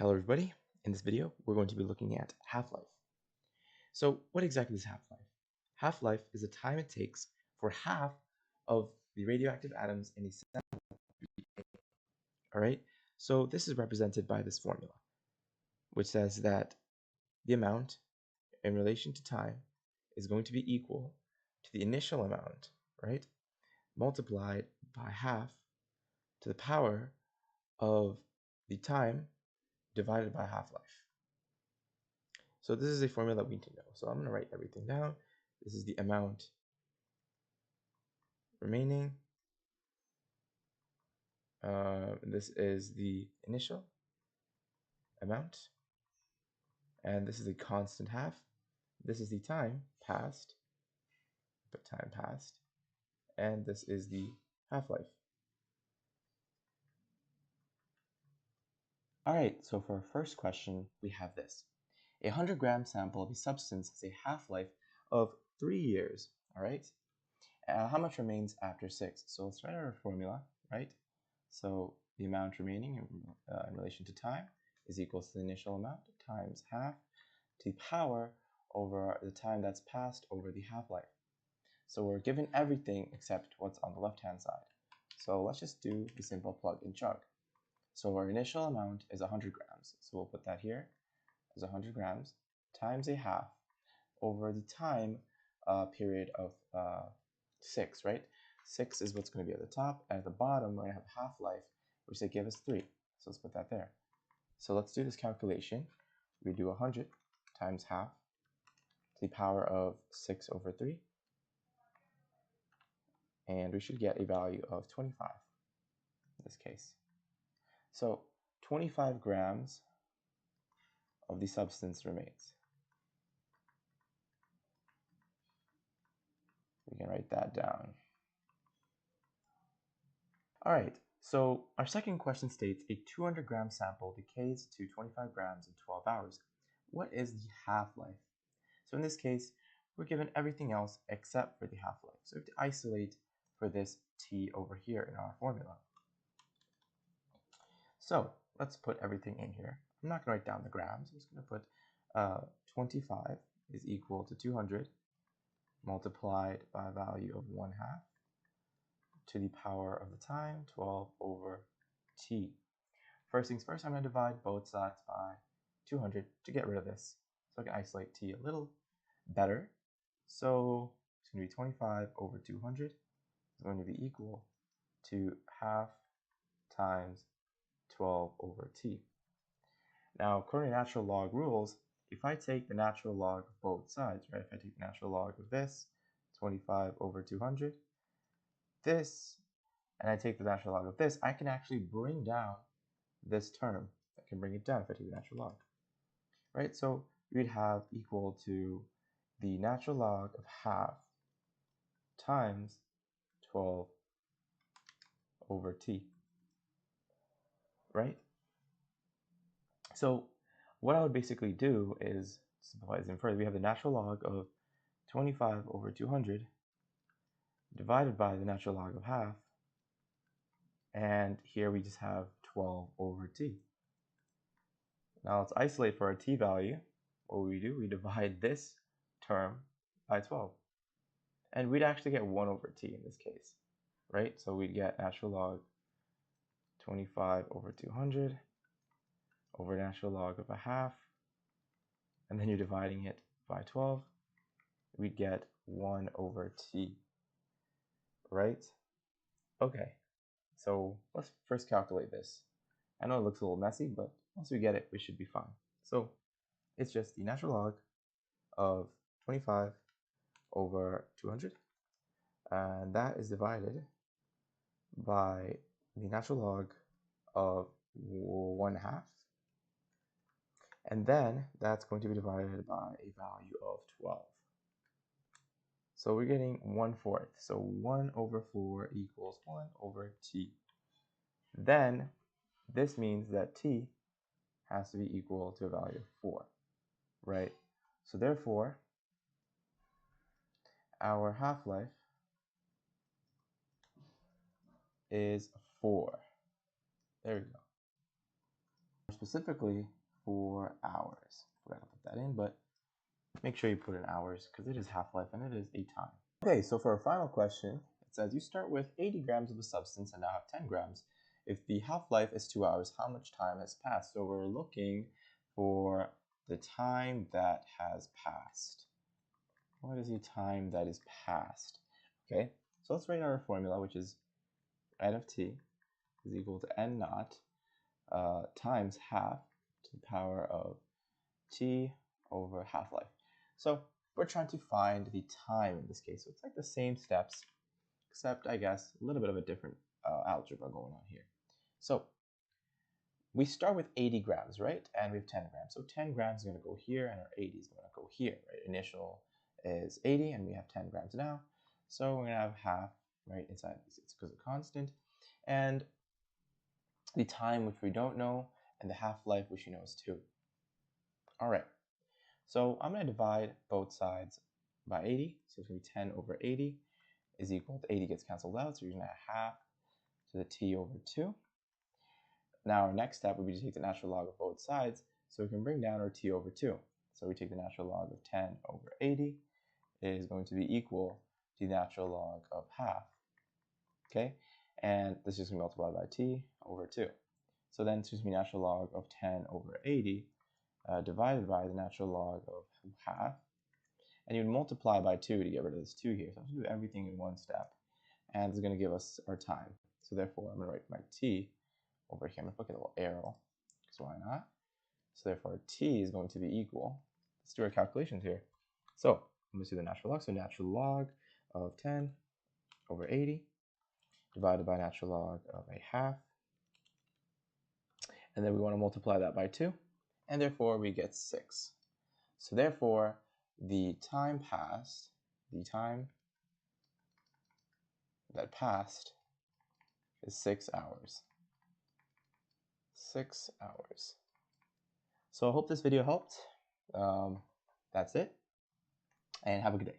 Hello everybody, in this video we're going to be looking at half-life. So what exactly is half-life? Half-life is the time it takes for half of the radioactive atoms in a sample to decay. Alright, so this is represented by this formula, which says that the amount in relation to time is going to be equal to the initial amount, right, multiplied by half to the power of the time divided by half-life. So this is a formula that we need to know. So I'm going to write everything down. This is the amount remaining. This is the initial amount. And this is a constant half. This is the time passed. Put time passed. And this is the half-life. Alright, so for our first question, we have this. A 100-gram sample of a substance has a half-life of 3 years. Alright? How much remains after 6? So let's write our formula, right? So the amount remaining in relation to time is equal to the initial amount times half to the power over the time that's passed over the half-life. So we're given everything except what's on the left-hand side. So let's just do the simple plug and chug. So our initial amount is 100 grams. So we'll put that here as 100 grams times a half over the time period of 6, right? 6 is what's going to be at the top, and at the bottom we're going to have half-life, which they give us 3. So let's put that there. So let's do this calculation. We do 100 times half to the power of 6 over 3, and we should get a value of 25 in this case. So 25 grams of the substance remains. We can write that down. All right, so our second question states a 200-gram sample decays to 25 grams in 12 hours. What is the half-life? So in this case, we're given everything else except for the half-life. So we have to isolate for this t over here in our formula. So let's put everything in here. I'm not going to write down the grams. I'm just going to put 25 is equal to 200 multiplied by a value of 1/2 to the power of the time, 12 over t. First things first, I'm going to divide both sides by 200 to get rid of this. So I can isolate t a little better. So it's going to be 25 over 200 is going to be equal to half times 12 over t. Now, according to natural log rules, if I take the natural log of both sides, right, if I take the natural log of this, 25 over 200, this, and I take the natural log of this, I can actually bring down this term. I can bring it down if I take the natural log, right? So we'd have equal to the natural log of half times 12 over t, right? So what I would basically do is simplify this even further. We have the natural log of 25 over 200 divided by the natural log of half, and here we just have 12 over t. Now let's isolate for our t value. What we do, we divide this term by 12. And we'd actually get 1 over t in this case, right? So we'd get natural log 25 over 200 over natural log of a half, and then you're dividing it by 12. We'd get 1 over t, right? Okay, so let's first calculate this. I know it looks a little messy, but once we get it, we should be fine. So it's just the natural log of 25 over 200, and that is divided by the natural log of 1/2, and then that's going to be divided by a value of 12. So we're getting 1/4. So 1 over 4 equals 1 over t. Then this means that t has to be equal to a value of 4, right? So therefore, our half-life is 4. There we go. specifically 4 hours. Forgot to put that in, but make sure you put in hours because it is half-life and it is a time. Okay, so for our final question, it says you start with 80 grams of the substance and now have 10 grams. If the half-life is 2 hours, how much time has passed? So we're looking for the time that has passed. What is the time that is passed? Okay, so let's write our formula, which is n of t is equal to n naught times half to the power of t over half-life. So we're trying to find the time in this case. So it's like the same steps, except I guess a little bit of a different algebra going on here. So we start with 80 grams, right? And we have 10 grams. So 10 grams is going to go here and our 80 is going to go here, right? Initial is 80 and we have 10 grams now. So we're going to have half, right, inside these. It's because of constant. And the time, which we don't know, and the half-life, which we know is 2. All right. So I'm going to divide both sides by 80. So it's going to be 10 over 80 is equal to 80 gets canceled out. So you're going to have half to the t over 2. Now our next step would be to take the natural log of both sides. So we can bring down our t over 2. So we take the natural log of 10 over 80 is going to be equal to the natural log of half. Okay? And this is going to be multiplied by t over 2. So then it's just going to be natural log of 10 over 80 divided by the natural log of half. And you would multiply by 2 to get rid of this 2 here. So I'm going to do everything in one step. And it's going to give us our time. So therefore, I'm going to write my t over here. I'm going to put a little arrow, because why not? So therefore, t is going to be equal. Let's do our calculations here. So I'm going to do the natural log. So natural log of 10 over 80 divided by natural log of a half. And then we want to multiply that by 2. And therefore, we get 6. So therefore, the time that passed is 6 hours. 6 hours. So I hope this video helped. That's it, and have a good day.